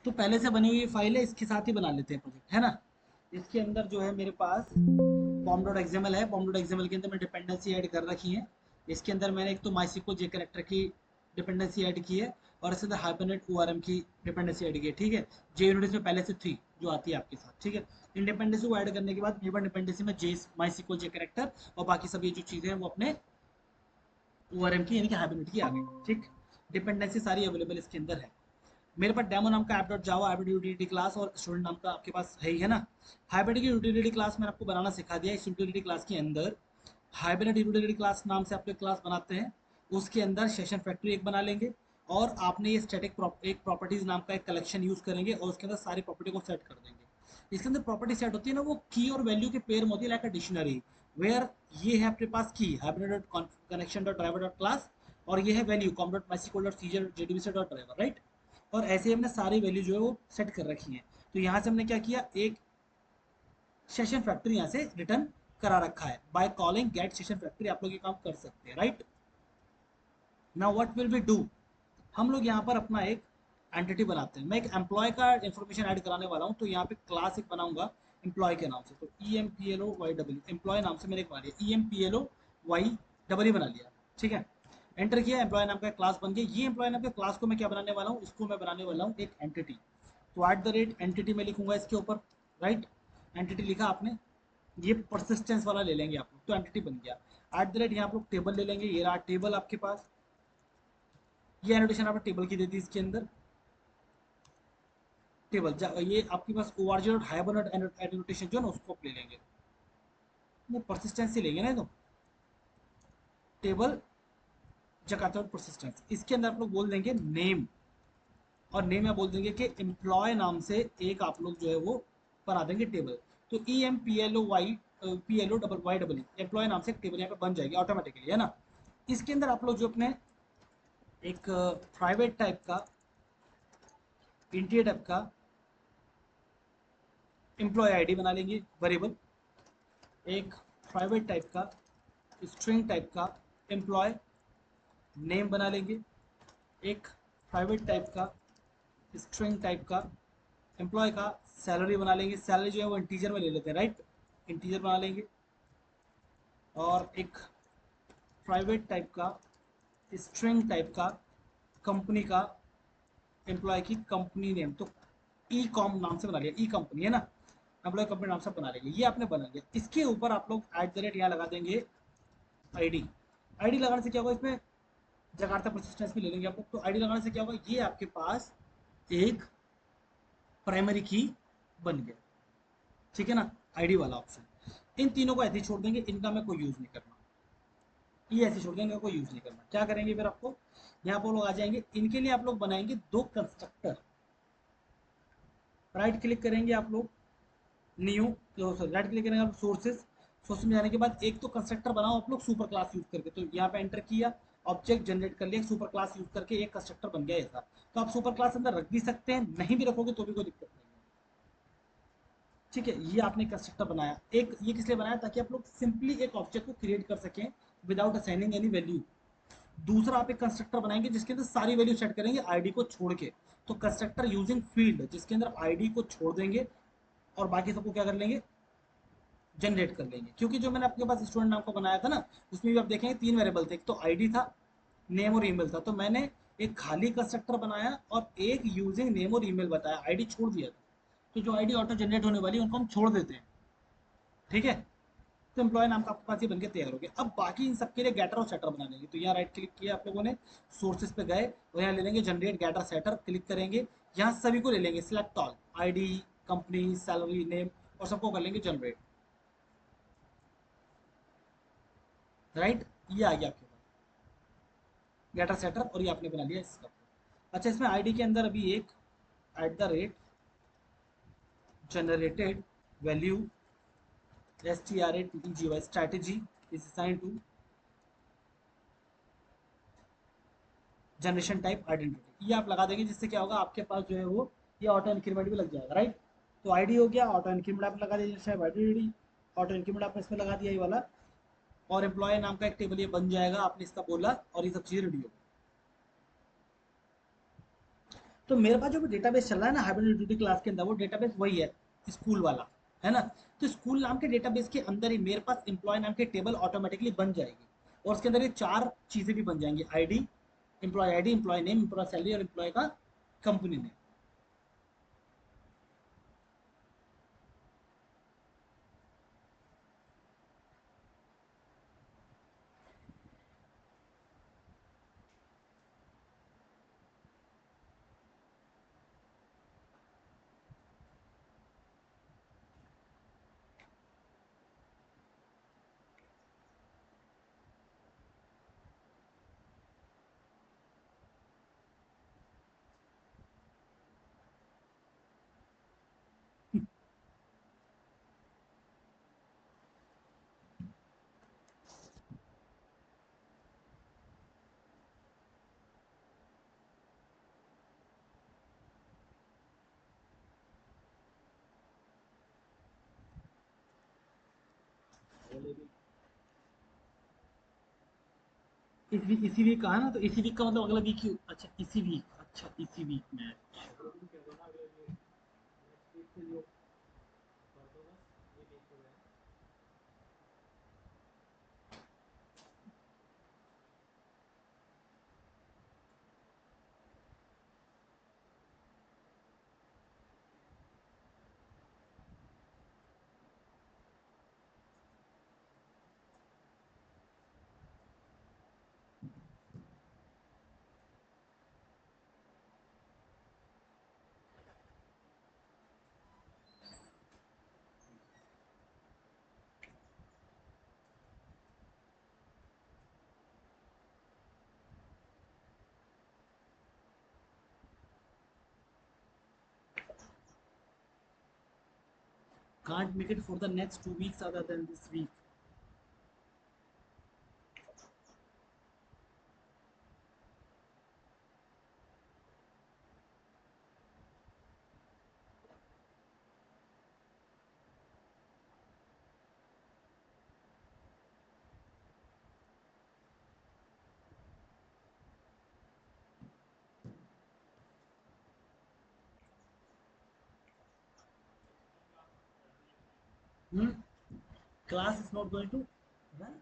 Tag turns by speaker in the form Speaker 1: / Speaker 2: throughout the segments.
Speaker 1: तो पहले से बनी हुई फाइल है, इसके साथ ही बना लेते हैं प्रोजेक्ट, है ना। इसके अंदर जो है मेरे पास पॉम डॉट एक्सएमएल है। पॉम डॉट एक्सएमएल के अंदर मैं डिपेंडेंसी ऐड कर रखी है। इसके अंदर मैंने एक तो माइसिको जे करेक्टर की डिपेंडेंसी ऐड की है, और इसके अंदर हाइपरनेट ओआरएम की डिपेंडेंसी ऐड की है, ठीक है। जे यूनिट में पहले से थी जो आती है आपके साथ, ठीक है। इन डिपेंडेंसी को ऐड करने के बाद नेबर डिपेंडेंसी में जे माइसिको जे करेक्टर और बाकी सब ये जो चीज़ें हैं वो अपने ओआरएम की यानी कि हाइपरनेट की आ गई, ठीक। डिपेंडेंसी सारी अवेलेबल इसके अंदर है। मेरे पास डेमो नाम का ऐप डॉट जावा हाइब्रिड यूटिलिटी क्लास और स्टूडेंट नाम का आपके पास है ही, है ना। हाइब्रिड की यूटिलिटी क्लास मैंने आपको बनाना सिखा दिया। इस यूटिलिटी क्लास के अंदर हाइब्रिड यूटिलिटी क्लास नाम से आप लोग क्लास बनाते हैं, उसके अंदर सेशन फैक्ट्री एक बना लेंगे, और आपने ये स्टैटिक एक प्रॉपर्टीज नाम का एक कलेक्शन यूज करेंगे और उसके अंदर सारी प्रॉपर्टी को सेट कर देंगे। इसके अंदर प्रॉपर्टी सेट होती है ना, वो की और वैल्यू के पेयर में होती है, लाइक अ डिक्शनरी, वेयर ये है आपके पास की hybrid dot connection dot driver dot class, और ये है value com dot MySQL dot सीजर जेडीबीसी डॉट ड्राइवर, राइट। और ऐसे ही हमने सारी वैल्यू जो है वो सेट कर रखी है। तो यहाँ से हमने क्या किया, एक सेशन फैक्ट्री यहाँ से रिटर्न करा रखा है। By calling get session factory आप लोग ये काम कर सकते हैं, right. Now what will we do, हम लोग यहाँ पर अपना एक एंटिटी बनाते हैं। मैं एक एम्प्लॉय का इन्फॉर्मेशन ऐड कराने वाला हूँ, तो यहाँ पे क्लास एक बनाऊंगा एम्प्लॉय के नाम से। तो E M P L O Y W employ नाम से मैंने एक बना लिया, E M P L O Y W बना लिया, ठीक है। एंटर किया, एम्प्लॉय नाम का क्लास बन गया। ये एम्प्लॉय नाम के क्लास को मैं क्या बनाने वाला हूँ, इसको मैं बनाने वाला हूँ एक एंटिटी। तो एट द रेट एंटिटी में लिखूंगा इसके ऊपर, राइट। एंटिटी लिखा आपने, ये परसिस्टेंस वाला ले लेंगे आप लोग, तो एंटिटी बन गया। एट द रेट यहाँ आप लोग टेबल ले लेंगे, ये रहा टेबल आपके पास। ये एनोटेशन आपने टेबल की दे दी इसके अंदर, टेबल ये आपके पास O R G dot Hibernate annotation जो है ना उसको आप ले लेंगे, वो परसिस्टेंस ही लेंगे ना, तो टेबल जकाता परसिस्टेंस। इसके अंदर आप लोग बोल देंगे नेम, और नेम में बोल देंगे कि एम्प्लॉय नाम से एक आप लोग जो है वो बना देंगे टेबल। तो E M P L O double Y double employ नाम से एक टेबल यहाँ पे बन जाएगी ऑटोमेटिकली, है ना। इसके अंदर आप लोग जो अपने एक प्राइवेट टाइप का इंटीरियर टाइप का एम्प्लॉय आईडी बना लेंगे वेरिएबल, एक प्राइवेट टाइप का स्ट्रिंग टाइप का एम्प्लॉय नेम बना लेंगे, एक प्राइवेट टाइप का स्ट्रिंग टाइप का एम्प्लॉय का सैलरी बना लेंगे। सैलरी जो है वो इंटीजर में ले लेते हैं, राइट, इंटीजर बना लेंगे। और एक प्राइवेट टाइप का स्ट्रिंग टाइप का कंपनी का एम्प्लॉय की कंपनी नेम, तो ई कॉम नाम से बना लिया, ई कंपनी है ना, एम्प्लॉय कंपनी नाम से बना लेंगे। ये आपने बना लिया। इसके ऊपर आप लोग एट द रेट यहाँ लगा देंगे आईडी। आईडी लगाने से क्या होगा, इसमें जकार्ता परसिस्टेंस भी ले लेंगे आप लोग। तो आईडी लगाने से क्या होगा, ये आपके पास एक प्राइमरी की बन गया, ठीक है ना, आईडी वाला ऑप्शन। इन तीनों को ऐसे ही छोड़ देंगे, इनका मैं कोई यूज नहीं करना, ये ऐसे छोड़ देंगे, कोई यूज नहीं करना। क्या करेंगे फिर, आपको यहाँ पर लोग आ जाएंगे, इनके लिए आप लोग बनाएंगे दो कंस्ट्रक्टर। राइट क्लिक करेंगे आप लोग, न्यू, सॉरी राइट क्लिक करेंगे आप सोर्सेज। सोर्स में जाने के बाद एक तो कंस्ट्रक्टर बनाओ आप लोग सुपर क्लास यूज करके, तो यहाँ पे एंटर किया, ऑब्जेक्ट जनरेट कर लिया सुपर क्लास यूज करके, एक कंस्ट्रक्टर बन गया ऐसा। तो आप सुपर क्लास अंदर रख भी सकते हैं, नहीं भी रखोगे तो भी कोई दिक्कत नहीं है, ठीक है। ये आपने कंस्ट्रक्टर बनाया। एक ये किस लिए बनाया, ताकि आप लोग सिंपली एक ऑब्जेक्ट को क्रिएट कर सकें विदाउट असाइनिंग एनी वैल्यू। दूसरा आप एक कंस्ट्रक्टर बनाएंगे जिसके अंदर सारी वैल्यू सेट करेंगे आईडी को छोड़ के, तो कंस्ट्रक्टर यूजिंग फील्ड जिसके अंदर आईडी को छोड़ देंगे और बाकी सबको क्या कर लेंगे, जनरेट कर लेंगे। क्योंकि जो मैंने आपके पास स्टूडेंट नाम को बनाया था ना, उसमें भी आप देखेंगे तीन वेरिएबल थे, एक तो आईडी था, नेम और ईमेल था। तो मैंने एक खाली कंस्ट्रक्टर बनाया और एक यूजिंग नेम और ईमेल बताया, आईडी छोड़ दिया था। तो जो आईडी ऑटो जनरेट होने वाली है उनको हम छोड़ देते हैं, ठीक है। तो एम्प्लॉय नाम का आपके पास ये बनके तैयार हो गया। अब बाकी इन सबके लिए गेटर और सेटर बना लेंगे। तो यहाँ राइट क्लिक किया आप लोगों ने, सोर्सेज पे गए और यहाँ ले लेंगे जनरेट गेटर सेटर, क्लिक करेंगे, यहाँ सभी को ले लेंगे, select all, ID, company, salary, name, और सबको कर लेंगे जनरेट, राइट। ये आ गया आपके पास गेटर सेटर, और ये आपने बना लिया इसका। अच्छा, इसमें आईडी के अंदर अभी एक at the rate generated value STRATEGY strategy is assign to generation type identity, ये आप लगा देंगे, जिससे क्या होगा आपके पास जो है वो ये ऑटो इंक्रीमेंट भी लग जाएगा, राइट। तो आईडी हो गया, ऑटो इंक्रीमेंट आप लगा दीजिए, शायद आईडी ऑटो इंक्रीमेंट आपने इसमें लगा दिया ये वाला, और एम्प्लॉय नाम का एक टेबल ये बन जाएगा, आपने इसका बोला, और ये सब चीज़ें रेडी हो गई। तो मेरे पास जो भी डेटाबेस चल रहा है ना हाइब्रिड ड्यूटी क्लास के अंदर, वो डेटाबेस वही है, स्कूल वाला, है ना। तो स्कूल नाम के डेटाबेस के अंदर ही मेरे पास एम्प्लॉय नाम की टेबल ऑटोमेटिकली बन जाएगी, और उसके अंदर ये 4 चीजें भी बन जाएंगी, ID, employ name, employ salary और एम्प्लॉय का कंपनी नेम। इसी वीक का है ना, तो इसी वीक का मतलब अगला वीक ही, अच्छा इसी वीक, अच्छा इसी वीक में, अच्छा। Can't make it for the next 2 weeks other than this week. Hmm? Class is not going to run.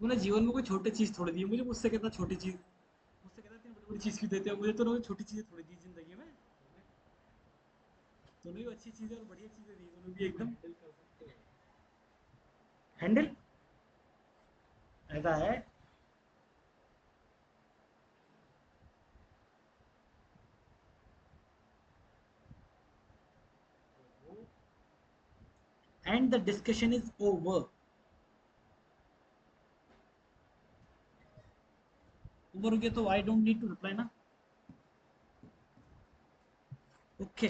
Speaker 1: तूने जीवन में कोई छोटी चीज थोड़ी दी है मुझे, मुझसे कहता छोटी चीज, मुझसे कहता इतनी बड़ी बड़ी चीज क्यों देते हो मुझे, तो छोटी चीजें थोड़ी दी जिंदगी में। तूने भी अच्छी चीजें और बढ़िया चीजें दी, तूने भी एकदम हैंडल, ऐसा है। And the discussion is over. Over हो गया तो I don't need to reply ना। ओके।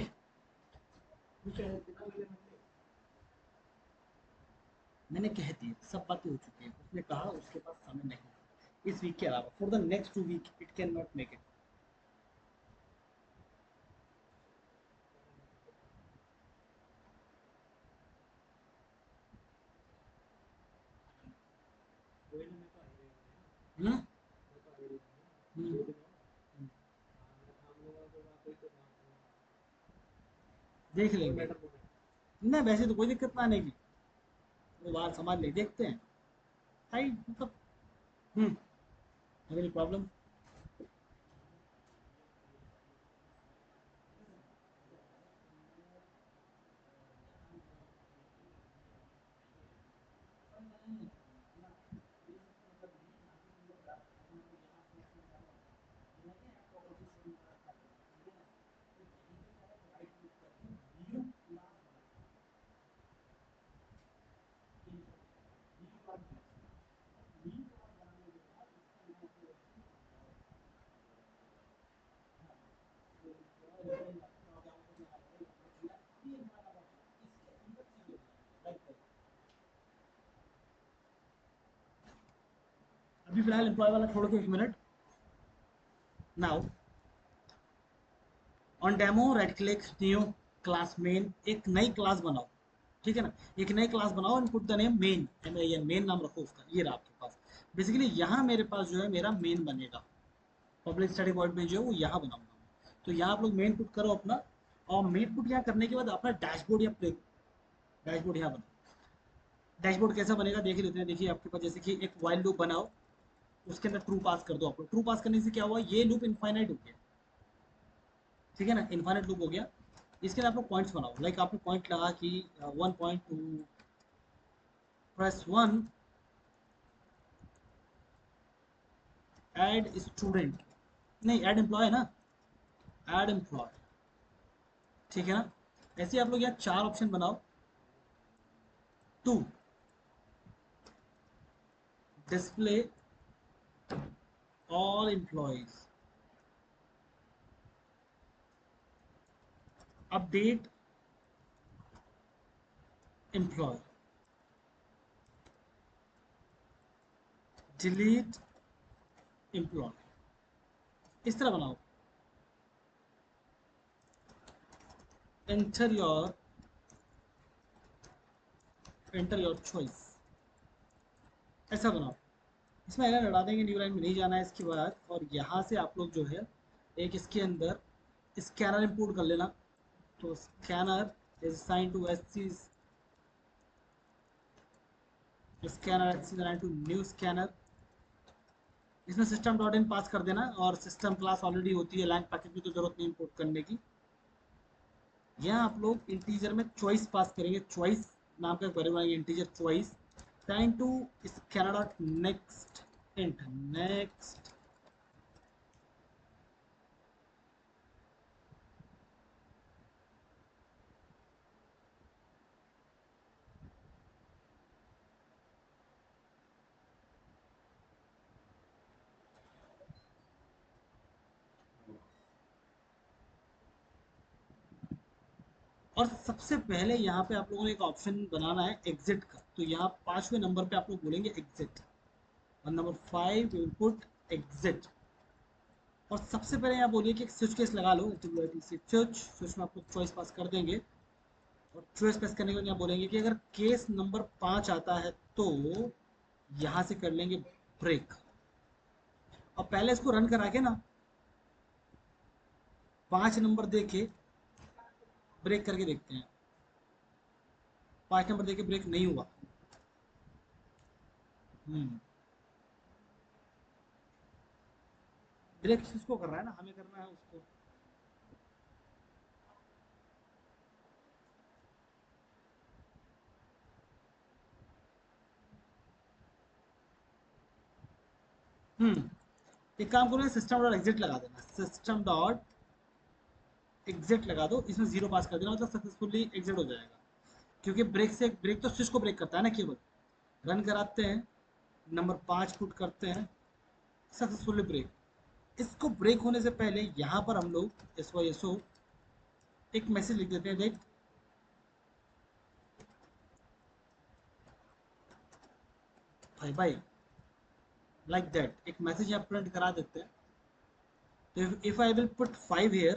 Speaker 1: मैंने कह दिया, सब बातें हो चुकी है, उसने कहा उसके पास समय नहीं। इस वीक के अलावा for the next 2 week it can not make it. Hmm hmm, देख लेंगे। नहीं वैसे तो कोई दिक्कत ना आने की, वो बात समझ ले, देखते हैं। भाई मतलब अगली प्रॉब्लम। अभी फिलहाल एम्प्लॉय वाला छोड़ के 1 minute. Now on demo right click new class main, एक नई क्लास बनाओ। ठीक है ना, एक नई क्लास बनाओ and put the name main, main नाम रखो उसका, ये रहा आपके पास। बेसिकली यहाँ मेरे पास जो है मेरा मेन बनेगा, पब्लिक स्टडी पॉइंट में जो है वो यहाँ बनाऊंगा। तो यहाँ आप लोग मेन पुट करो अपना, और मेन पुट यहाँ करने के बाद अपना डैशबोर्ड या डैशबोर्ड यहाँ बनाओ। डैशबोर्ड कैसा बनेगा देख लेते हैं। देखिए आपके पास जैसे कि एक वाइल लूप बनाओ, उसके अंदर ट्रू पास कर दो। आप लोग ट्रू पास करने से क्या हुआ, ये लूप इनफाइनाइट हो गया। ठीक है ना, इनफाइनाइट लूप हो गया। इसके लिए आप लोग पॉइंट्स बनाओ, लाइक आपने पॉइंट लगा कि 1.2 प्रेस 1 ऐड स्टूडेंट, नहीं ऐड एम्प्लॉय ना, ऐड एम्प्लॉय। ठीक है ना, ऐसे आप लोग यहाँ 4 ऑप्शन बनाओ। 2 display all employees, update employ, delete employ, इस तरह बनाओ। एंटर योर चॉइस, ऐसा बनाओ। इसमें एरर लड़ा देंगे, न्यू लाइन में नहीं जाना है इसके बाद। और यहाँ से आप लोग जो है एक इसके अंदर स्कैनर इंपोर्ट कर लेना। तो scanner is assigned to S C, scanner H C to new scanner. इसमें सिस्टम डॉट इन पास कर देना, और सिस्टम क्लास ऑलरेडी होती है लैंग पैकेज की, तो जरूरत नहीं इंपोर्ट करने की। यहाँ आप लोग इंटीजर में चॉइस पास करेंगे, चॉइस नाम का वेरिएबल बनाएंगे integer choice, time to scanner dot next int next. और सबसे पहले यहाँ पे आप लोगों ने एक ऑप्शन बनाना है एग्जिट का। तो यहाँ 5वें नंबर पे आप लोग बोलेंगे एग्जिट, और नंबर 5 इनपुट एग्जिट। और सबसे पहले यहाँ बोलिए कि एक स्विच केस लगा लो, स्विच स्विच में आप लोग चॉइस पास कर देंगे। और चॉइस पास करने के बाद यहाँ बोलेंगे कि अगर केस नंबर 5 आता है तो यहाँ से कर लेंगे ब्रेक। और पहले इसको रन करा के ना 5 नंबर दे के ब्रेक करके देखते हैं। 5 नंबर दे के ब्रेक नहीं हुआ। हम्म, ब्रेक किसको कर रहा है ना, हमें करना है उसको। एक काम करो, सिस्टम डॉट एग्जिट लगा देना, सिस्टम डॉट एग्जिट लगा दो, इसमें 0 पास कर देना, मतलब सक्सेसफुली एग्जिट हो जाएगा। क्योंकि ब्रेक से, ब्रेक तो स्विच को ब्रेक करता है ना केवल। रन कराते हैं, नंबर 5 पुट करते हैं, सक्सेसफुली ब्रेक। इसको ब्रेक होने से पहले यहाँ पर हम लोग एस वाई एस ओ एक मैसेज लिख देते हैं, देख भाई भाई लाइक दैट एक मैसेज यहाँ प्रिंट करा देते हैं. तो if I will put 5 here,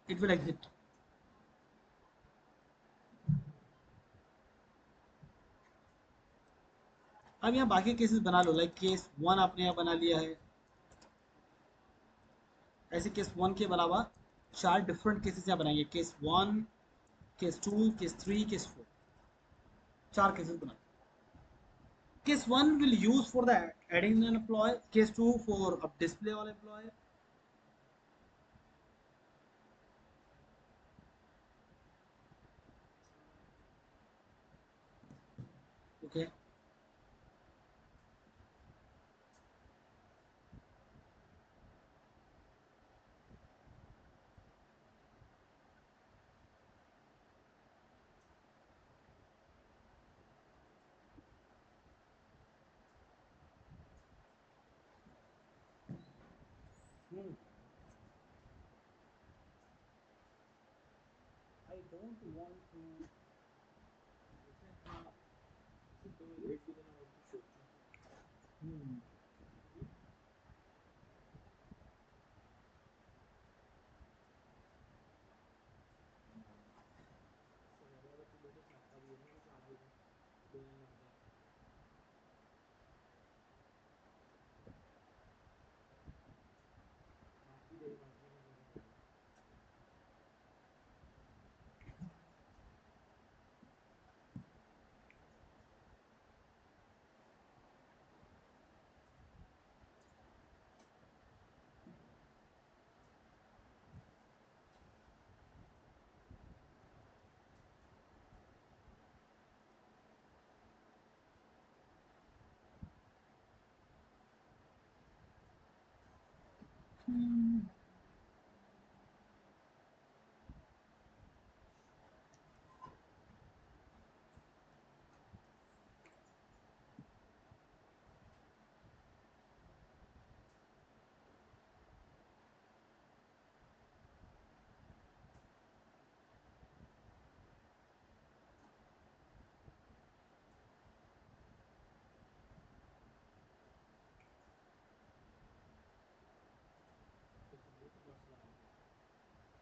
Speaker 1: it will exit. अब यहाँ बाकी केसेस बना लो, लाइक केस 1 आपने यहाँ बना लिया है. ऐसे केस 1 के अलावा 4 डिफरेंट केसेस यहाँ बनाएंगे. Case 1, case 2, case 3, case 4. 4 cases बना. Case 1 will use for the adding an employee. Case 2 for a display all employee. Okay. Hmm. I don't want to. Hmm.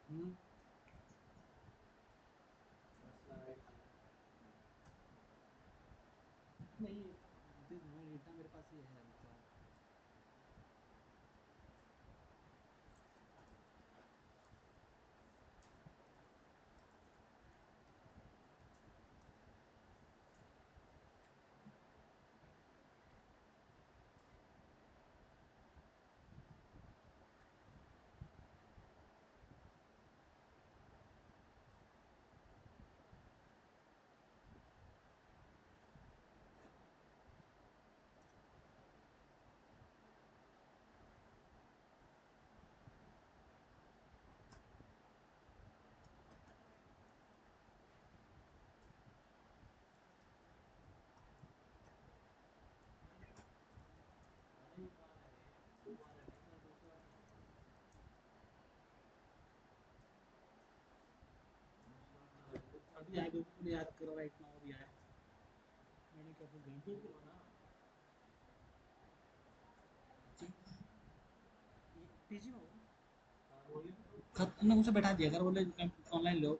Speaker 1: Hmm. नहीं, डेटा मेरे पास ये है मतलब. अभी आगे ऊपर याद करो, राइट नाउ अभी आया. मैंने क्या बोल दिया पीजी में होगा. खत्म उसे बैठा दिया अगर बोले ऑनलाइन लो.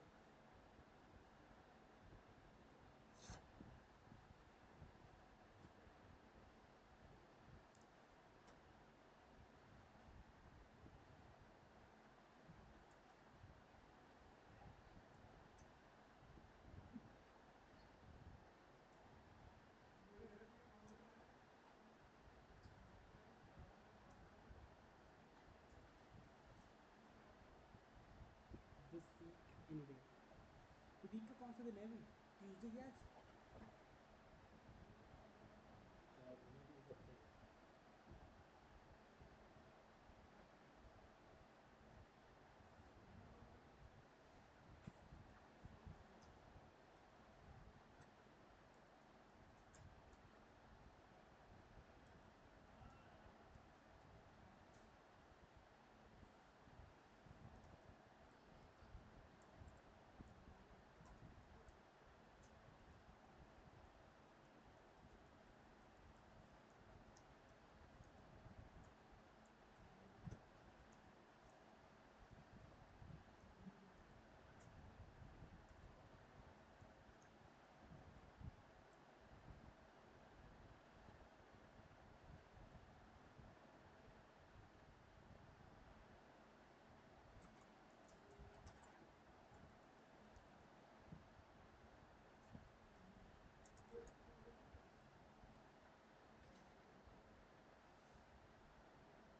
Speaker 1: This week anyway. तो वीक का कौन सा दिन है अभी? ट्यूसडे या आज?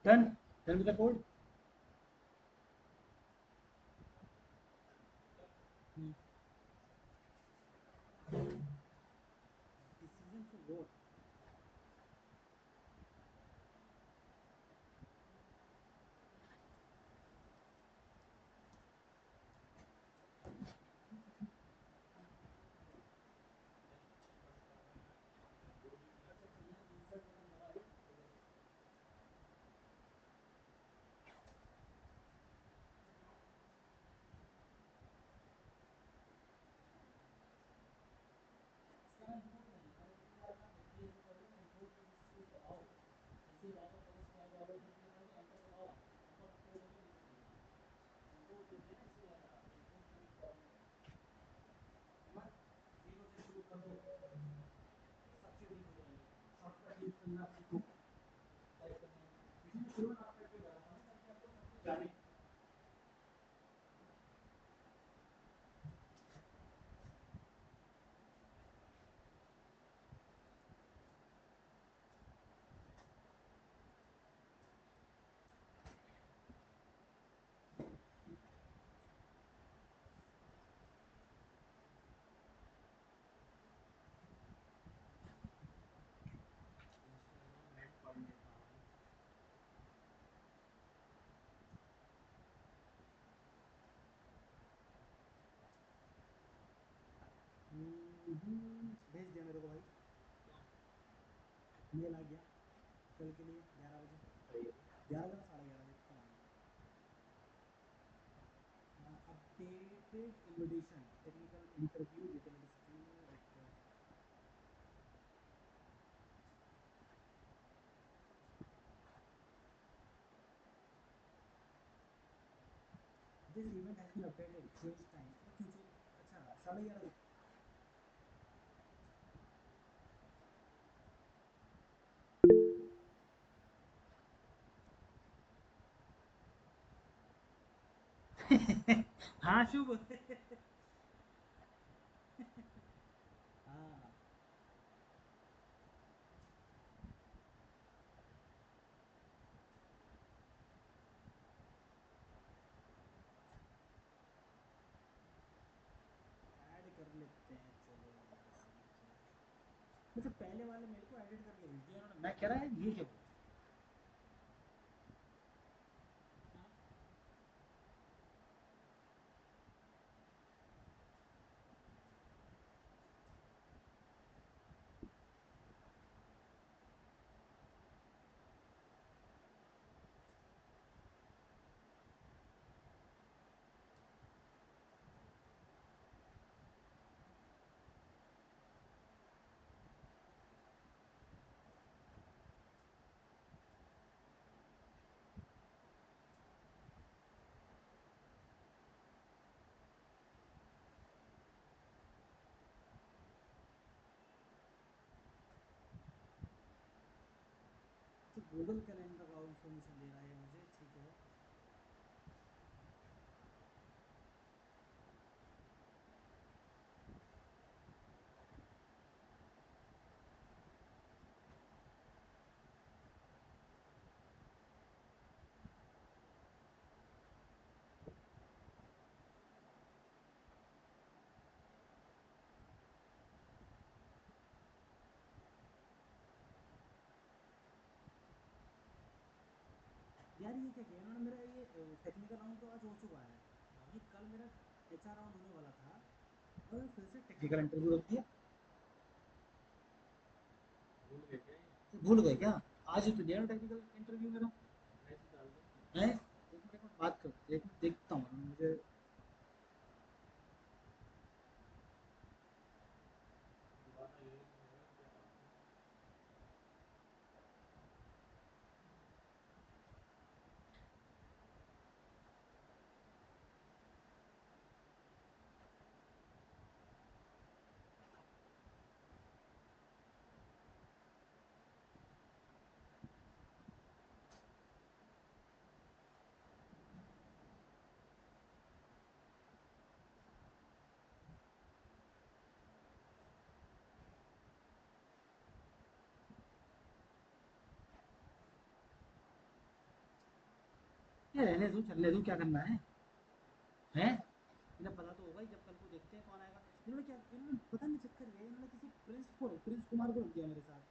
Speaker 1: Done, done with the code. Decision for what? भेज दिया मेरे को भाई, मेल आ गया कल के लिए 11 बजे, 11 साढ़े 11 बजे कल आ गया। Updated invitation technical interview detailed skill. This event has been updated, change time. क्यों चेंज? अच्छा, 11:30। हाँ शुभ। हाँ, ऐड कर लेते हैं चलो यार इसमें तो। मतलब पहले वाले मेरे को एडिट करके भेज दिया उन्होंने, मैं कह रहा है ये क्या बोला। तो गूगल कैलेंडर का इन्फॉर्मेशन दे रहा है मुझे, ठीक है। यार ये क्या किया इन्होंने, मेरा ये टेक्निकल राउंड तो आज हो चुका है, ये कल मेरा एचआर राउंड होने वाला था और फिर से टेक्निकल इंटरव्यू रख दिया। भूल गए क्या? आज ही तो दिया टेक्निकल इंटरव्यू मेरा है। एक मिनट बात कर, देखता हूँ मुझे। ये रहने दूँ, चलने दूँ, क्या करना है? हैं? इन्हें पता तो होगा ही, जब कल को देखते हैं कौन आएगा। इन्होंने पता नहीं चक्कर ये है, इन्होंने किसी प्रिंस कुमार को रख दिया मेरे साथ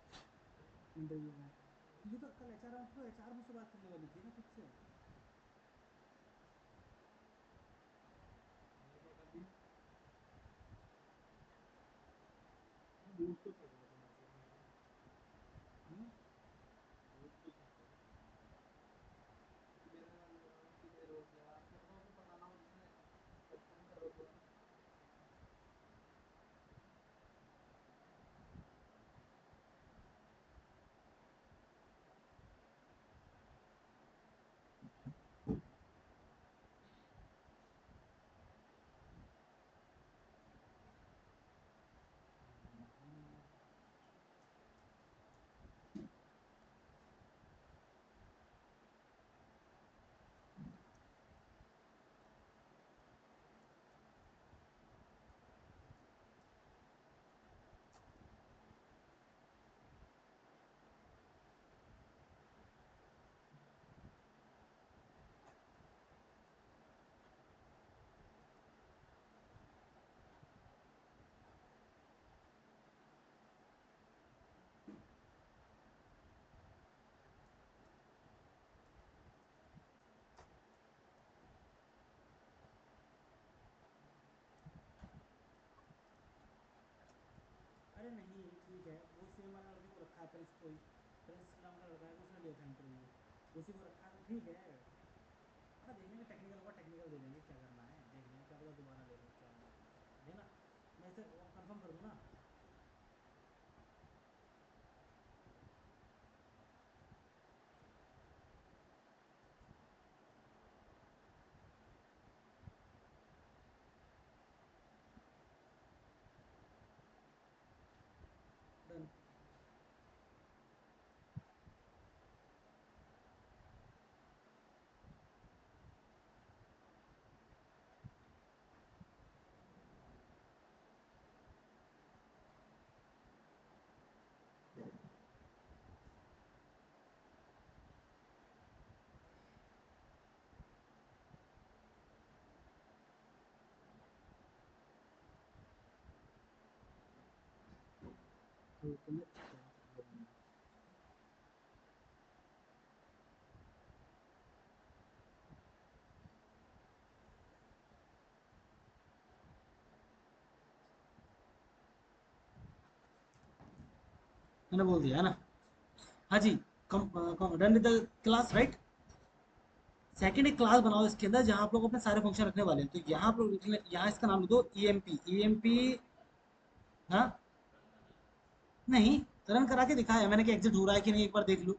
Speaker 1: इंटरव्यू में। ये तो कल एचआर मुझसे बात करने वाली थी ना खुद से। हम्म? अरे नहीं, ठीक है, वो सेम वाला लड़के को रखा है, प्रिंस को ही। प्रिंस नाम का लड़का है, उसने लिया था इंटरव्यू, उसी को रखा है, तो ठीक है। हाँ, देख लेंगे, टेक्निकल होगा, टेक्निकल दे देंगे, क्या करना है, देख लेंगे, क्या पता दोबारा ले लो, क्या है ना। मैं इसे कंफर्म कर दूँ ना? डन। तो मैंने बोल दिया है ना। हाँ जी। Done with the class, right. Second एक क्लास बनाओ इसके अंदर, जहाँ आप लोग अपने सारे फंक्शन रखने वाले हैं। तो यहाँ आप लोग यहाँ इसका नाम लिख दो ई एम पी। हाँ। नहीं, रन करा के दिखाया है मैंने कि एग्जिट हो रहा है कि नहीं, एक बार देख लो।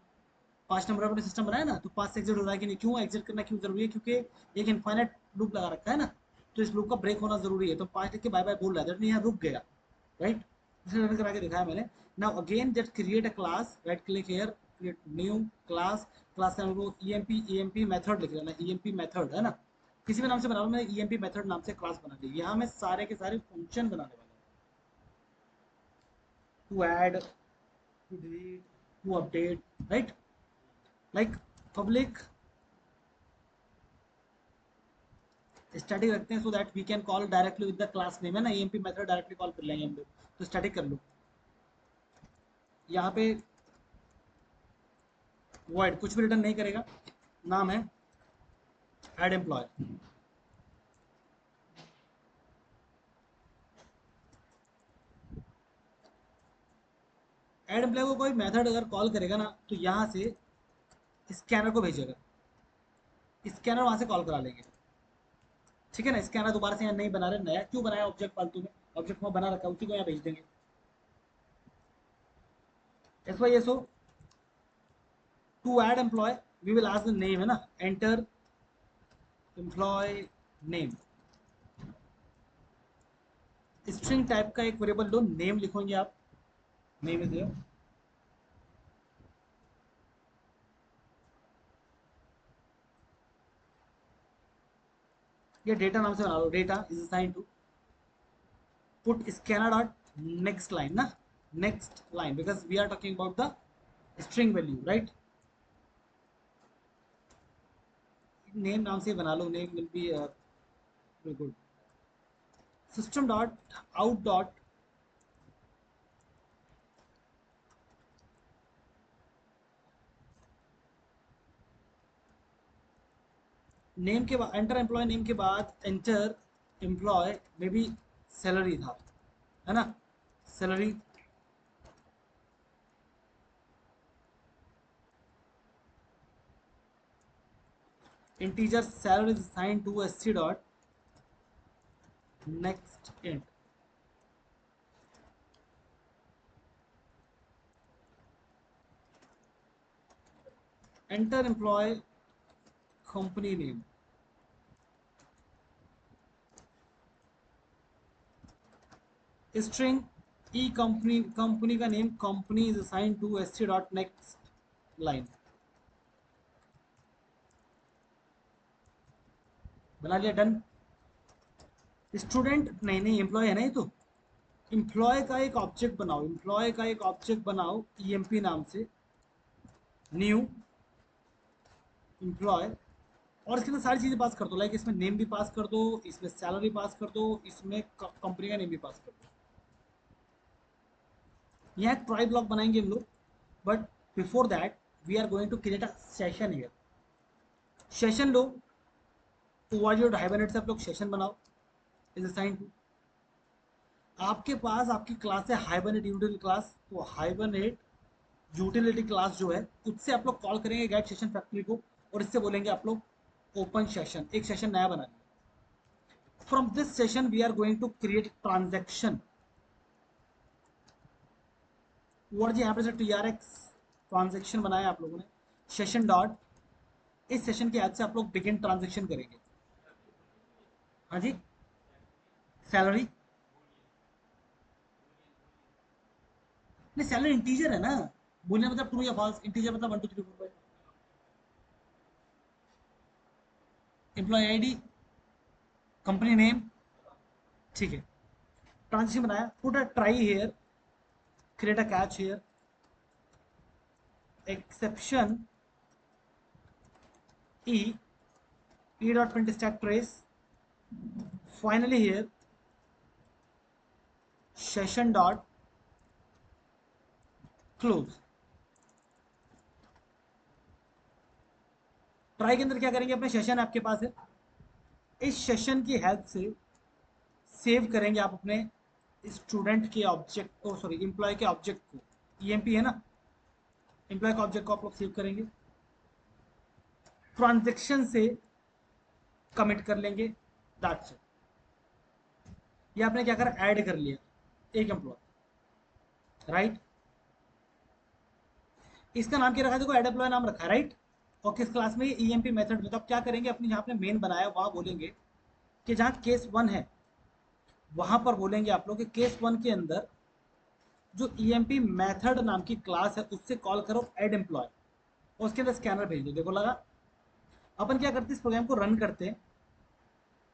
Speaker 1: 5 नंबर अपने सिस्टम बनाया ना, तो 5 से एग्जिट हो रहा है कि नहीं, क्यों एग्जिट करना क्यों जरूरी है, क्योंकि एक इनफाइनाइट लूप लगा रखा है ना। तो इस लूप का ब्रेक होना जरूरी है, तो 5 लिख के बाय बाय बोल रहा है, दैट मीन यहाँ रुक गया, राइट। इसे रन करा के दिखाया मैंने। Now again just create a class, right click here, create new class. Class का नाम ई एम पी मेथड लिख लेना, ई एम पी मेथड है ना। किसी भी नाम से बना लो, मैंने ई एम पी मेथड नाम से क्लास बना ली। यहाँ मैं सारे के सारे फंक्शन बनाने वाला हूँ। To add, to delete, to update, right. Like public static रखते हैं, so that we can call directly with the class name, है ना। ईएमपी मेथड डायरेक्टली कॉल कर लेंगे हम लोग। तो स्टैटिक कर लो। यहाँ पे वॉइड कुछ भी रिटर्न नहीं करेगा। नाम है एड एम्प्लॉय। एड एम्प्लॉय को कोई मेथड अगर कॉल करेगा ना, तो यहाँ से स्कैनर को भेजेगा, स्कैनर वहां से कॉल करा लेंगे। ठीक है ना। स्कैनर दोबारा से यहाँ नहीं बना रहे, नया क्यों बनाया ऑब्जेक्ट फालतू में। ऑब्जेक्ट में बना रखा है, उसी को यहाँ भेज देंगे। S Y S O to add employ, we will ask the name, है ना। Enter employ name. String type का एक वेरिएबल लो, नेम लिखोगे आप, नेम इज देयर। ये डेटा नाम से बना लो, data is assign to put scanner dot next line ना, next line, because we are talking about the string value, right. Name नाम से बना लो, name will be good. System dot out dot name के बाद एंटर एम्प्लॉय नेम के बाद enter employ में भी सैलरी था, है ना, salary. Integer salary is assigned to SC dot next int. Enter employ company name, string E company, company का name company is assign to SC dot next line. बना लिया, डन। स्टूडेंट नहीं नहीं, एम्प्लॉय है ना ये तो। एम्प्लॉय का एक ऑब्जेक्ट बनाओ, एम्प्लॉय का एक ऑब्जेक्ट बनाओ ईएमपी नाम से, न्यू एम्प्लॉय, और इसके अंदर सारी चीजें पास कर दो, लाइक इसमें नेम भी पास कर दो, इसमें सैलरी पास कर दो, इसमें कंपनी का नेम भी पास कर दो। यहाँ एक ट्राई ब्लॉक बनाएंगे हम लोग, but before that we are going to create a session here. Session लो, ओवरलोड हाइबरनेट से आप लोग सेशन बनाओ, इज असाइन टू। आपके पास आपकी क्लास है हाइबरनेट यूटिलिटी क्लास, तो हाइबरनेट यूटिलिटी क्लास जो है उससे आप लोग कॉल करेंगे गेट सेशन फैक्ट्री को, और इससे बोलेंगे आप लोग ओपन सेशन, एक सेशन नया बना। From this session we are going to create transaction. वर्ड जी यहाँ पे से TRX ट्रांजेक्शन बनाया आप लोगों ने, सेशन डॉट, इस सेशन के हेल्प से आप लोग बिगिन ट्रांजेक्शन करेंगे। हाँ जी, सैलरी नहीं, सैलरी इंटीजर है ना, बोलने मतलब ट्रू या फॉल्स, इंटीजर मतलब 1 2 3 4 5। एम्प्लॉय आईडी, कंपनी नेम, ठीक है, ट्रांजेक्शन बनाया, put a try here, create a catch here, exception e e dot print stack trace, finally here session dot close। Try के अंदर क्या करेंगे, अपने सेशन आपके पास है, इस सेशन की हेल्प से सेव करेंगे आप अपने स्टूडेंट के ऑब्जेक्ट को, सॉरी एम्प्लॉय के ऑब्जेक्ट को, ईएमपी है ना, एम्प्लॉय के ऑब्जेक्ट को आप लोग सेव करेंगे, ट्रांजेक्शन से कमिट कर लेंगे, दैट्स इट। ये आपने क्या करा, ऐड कर लिया एक एम्प्लॉय, राइट। इसका नाम क्या रखा है, देखो ऐड एम्प्लॉय नाम रखा है, राइट। और किस क्लास में, ईएमपी मेथड में। तो आप क्या करेंगे, अपने जहाँ आपने मेन बनाया वहाँ बोलेंगे कि जहाँ केस 1 है वहां पर बोलेंगे आप लोग कि केस 1 के अंदर जो ईएमपी मेथड नाम की क्लास है उससे कॉल करो ऐड एम्प्लॉय, और उसके अंदर स्कैनर भेज दो। देखो लगा, अपन क्या करते हैं, इस प्रोग्राम को रन करते हैं,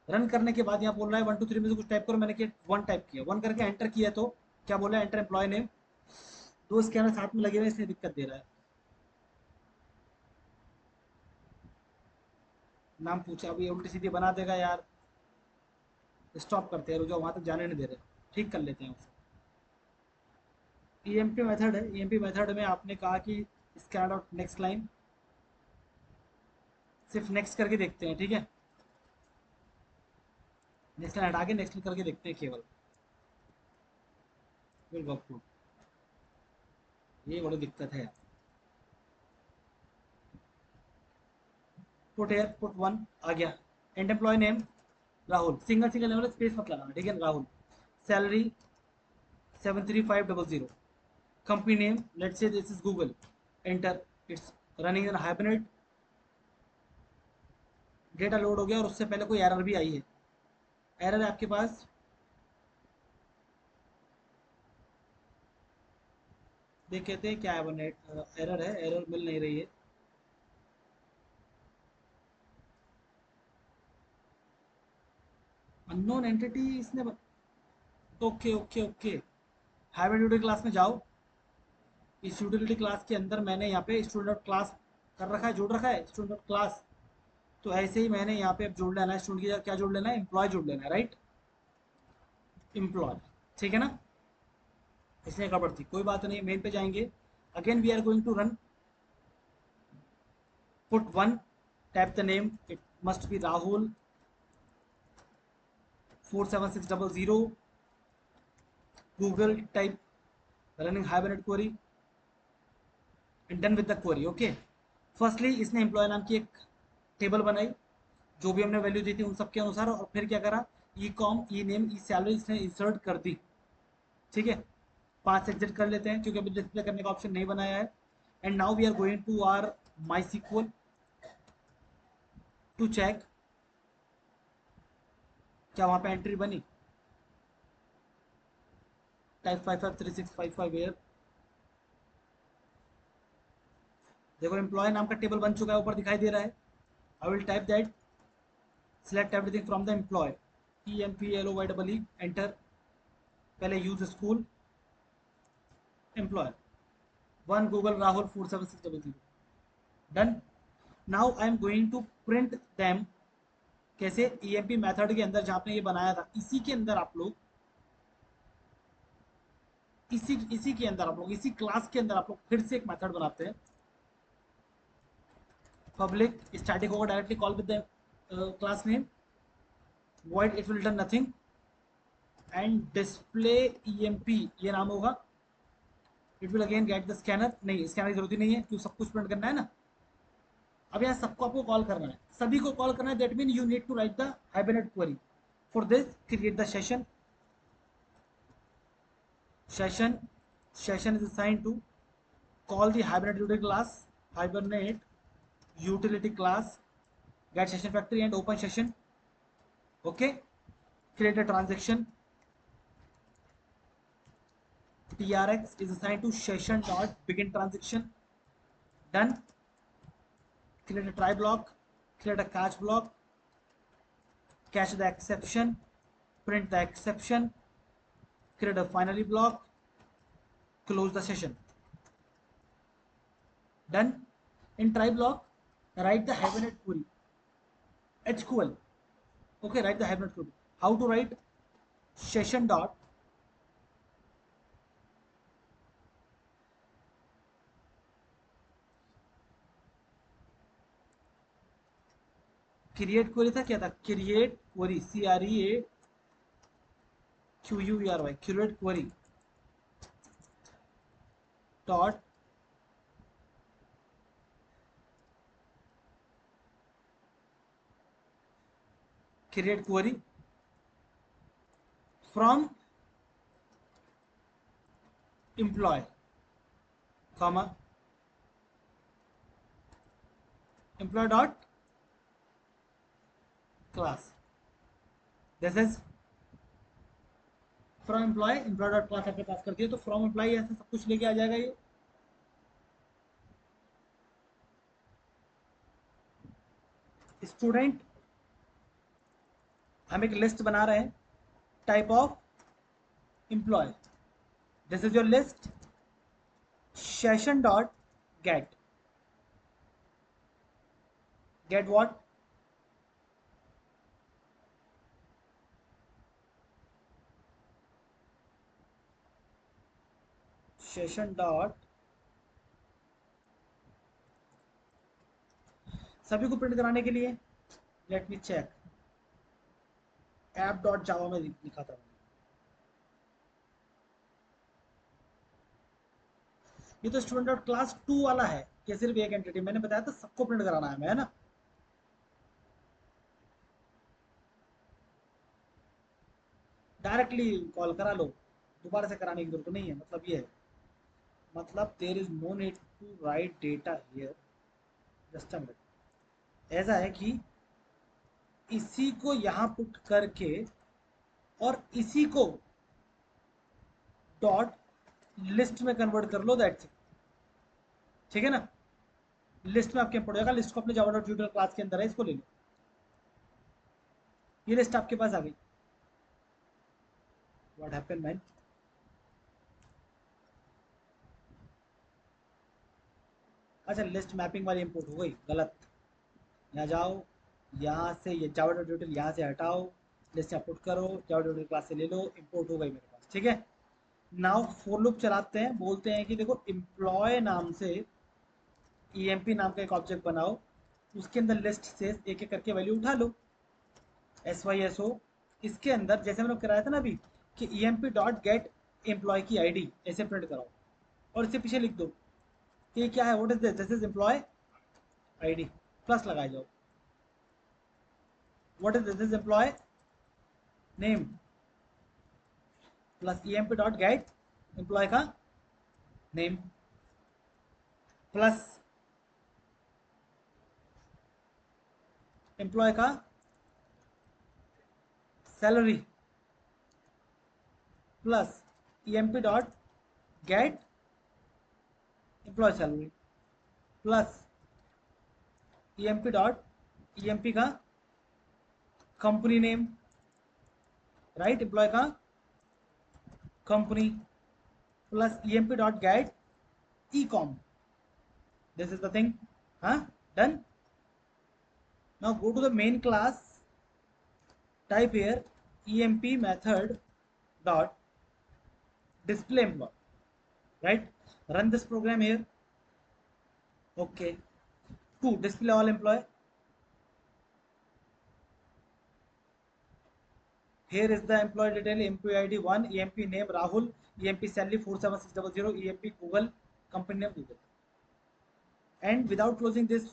Speaker 1: रन करने के बाद यहाँ बोल रहा है 1 2 3 में से कुछ टाइप करो, मैंने किया 1 टाइप किया, 1 करके एंटर किया तो क्या बोला, एंटर एम्प्लॉय नेम, दो स्कैनर साथ में लगे हुए इसलिए दिक्कत दे रहा है। नाम पूछा, अभी उल्टी सीधी बना देगा यार, स्टॉप करते हैं, रुको वहां तक जाने नहीं दे रहे, ठीक कर लेते हैं उसे। ईएमपी मेथड है, ईएमपी मेथड में आपने कहा कि स्कैन आउट नेक्स्ट लाइन, सिर्फ नेक्स्ट करके देखते हैं, ठीक है, नेक्स्ट लाइन हटा के नेक्स्ट करके देखते हैं केवल, फिर गप, ये बड़ी दिक्कत है। पुट एयर पुट 1 आ गया, and employ name Rahul, single single level space मत लगाना, ठीक है, Rahul, salary 73500, company name let's say this is Google, enter, it's running in hibernate, data load हो गया, और उससे पहले कोई एरर भी आई है, एरर है आपके पास, देख कहते हैं क्या है, नेट एरर है, एरर मिल नहीं रही है, अननोन एंटिटी इसने, okay okay okay, hybrid utility class में जाओ, इस यूटिलिटी क्लास के अंदर मैंने यहाँ पे स्टूडेंट क्लास कर रखा है, जोड़ रखा है स्टूडेंट क्लास, तो ऐसे ही मैंने यहाँ पे अब जोड़ लेना है स्टूडेंट की जगह, क्या जोड़ लेना है, एम्प्लॉय जोड़ लेना है, राइट, एम्प्लॉय, ठीक है ना। इसमें गड़बड़ थी, कोई बात नहीं, मेन पे जाएंगे। Again we are going to run, put one, type the name, it must be Rahul 47600, Google type, running hibernate query and done with the query. Okay, firstly इसने एम्प्लॉय नाम की एक टेबल बनाई, जो भी हमने वैल्यू दी थी उन सबके अनुसार, और फिर क्या करा, ई कॉम, ई नेम, ई सैलरी इसने इंसर्ट कर दी, ठीक है। 5 एग्जिट कर लेते हैं क्योंकि अभी डिस्प्ले करने का ऑप्शन नहीं बनाया है। And now we are going to are my SQL to check क्या वहाँ पे एंट्री बनी, टाइप 553655 एयर, देखो एम्प्लॉय नाम का टेबल बन चुका है, ऊपर दिखाई दे रहा है। I will type that, select everything from the employ, EMPLOY enter, पहले use school, employ, one Google Rahul 47600, done. Now I am going to print them, कैसे, EMP मेथड के अंदर जहाँ आपने ये बनाया था, इसी के अंदर आप लोग, इसी के अंदर आप लोग, इसी क्लास के अंदर आप लोग फिर से एक मेथड बनाते हैं, पब्लिक स्टैटिक होगा, directly call with the class name, void it will return nothing, and display EMP ये नाम होगा, it will again get the scanner, नहीं स्कैनर की जरूरत ही नहीं है क्योंकि सब कुछ प्रिंट करना है ना। अब यहाँ सबको आपको कॉल करना है, सभी को कॉल करना है, that mean you need to write the hibernate query. For this create the session, session, session is assigned to call the hibernate utility class, hibernate utility class, get session factory and open session. Okay, create a transaction, trx is assigned to session dot begin transaction, done. Create a try block, create a catch block, catch the exception, print the exception, create a finally block, close the session, done. In try block write the hibernate query, HQL. Okay, write the hibernate query. How to write, session dot create query था, क्या था, create query, CREAQUERY, create query dot create query from employ, comma employ dot class, this is from employ, employ dot class आपने पास कर दिया, तो from employ ऐसे सब कुछ लेके आ जाएगा ये। स्टूडेंट, हम एक लिस्ट बना रहे हैं, type of employ, this is your list, session dot get, get what, session dot, सभी को प्रिंट कराने के लिए, let me check, app dot java में लिखा था, ये तो स्टूडेंट डॉट क्लास 2 वाला है, ये सिर्फ एक एंटिटी, मैंने बताया था सबको प्रिंट कराना है, मैं ना। डायरेक्टली कॉल करा लो, दोबारा से कराने की जरूरत नहीं है, मतलब ये है, मतलब there is no need to write data here, just a minute. ऐसा है कि इसी को यहाँ पुट करके और इसी को डॉट लिस्ट में कन्वर्ट कर लो, दैट्स इट, ठीक है ना। लिस्ट में आपके पड़ जाएगा, लिस्ट को अपने जावा डॉट ट्यूटर क्लास के अंदर है, इसको ले लो, ये लिस्ट आपके पास आ गई। व्हाट हैपेंड मैन, अच्छा लिस्ट मैपिंग वाली इंपोर्ट हो गई, गलत, यहाँ जाओ, यहाँ से ये जावा डॉट यूटिल यहाँ से हटाओ, लिस्ट से पुट करो, जावा डॉट यूटिल क्लास से ले लो, इंपोर्ट हो गई मेरे पास। ठीक है, नाउ फॉर लूप चलाते हैं, बोलते हैं कि देखो एम्प्लॉय नाम से ईएमपी नाम का एक ऑब्जेक्ट बनाओ, उसके अंदर लिस्ट से एक एक करके वैल्यू उठा लो, एस वाई एस ओ। इसके अंदर जैसे मैंने कराया था ना अभी कि E M P dot get employ की आईडी ऐसे प्रिंट कराओ, और इससे पीछे लिख दो कि ये क्या है, what is this, this is employ ID, plus लगाए जाओ, what is this is employ name plus E M P dot get employ का नेम प्लस एम्प्लॉय का salary plus E M P dot get employ salary plus E M P dot E M P का company name, right, employ का company plus E M P dot get E com, this is the thing, huh, done. Now go to the main class, type here emp method dot display employee, right, run this program here. Okay, to display all employee, here is the employee detail, employee id 1, emp name Rahul, emp salary 47600, emp Google, company name Google, and without closing this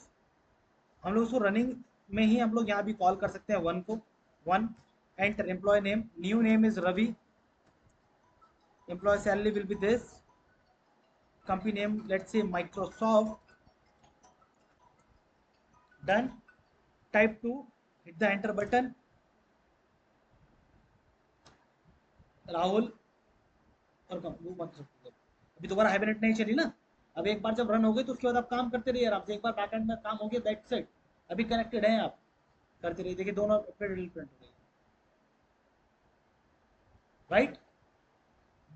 Speaker 1: हम लोग उसको running में ही हम लोग यहाँ भी call कर सकते हैं वन को, one enter employ name, new name is Ravi, employ salary will be this, company name let's say Microsoft, done, type 2, hit the enter button, Rahul, और वो मत रखो, अभी दोबारा हाइबरनेट नहीं चली ना, अब एक बार जब रन हो गई तो उसके बाद आप काम करते रहिए आराम से, एक बार बैकएंड में काम हो गया दैट्स इट, अभी कनेक्टेड हैं आप, करते रहिए, देखिए दोनों प्रिंट हो गई, राइट।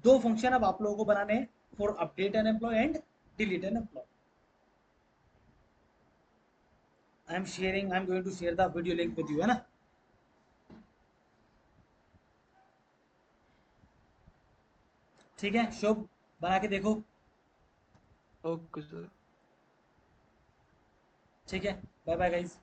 Speaker 1: दो फंक्शन अब आप लोगों को बनाने हैं for update an employ and delete an employ. I am going to share the video link with you, है ना। ठीक है शुभ, बना के देखो।
Speaker 2: Okay sir.
Speaker 1: ठीक है, बाय बाय गाइस।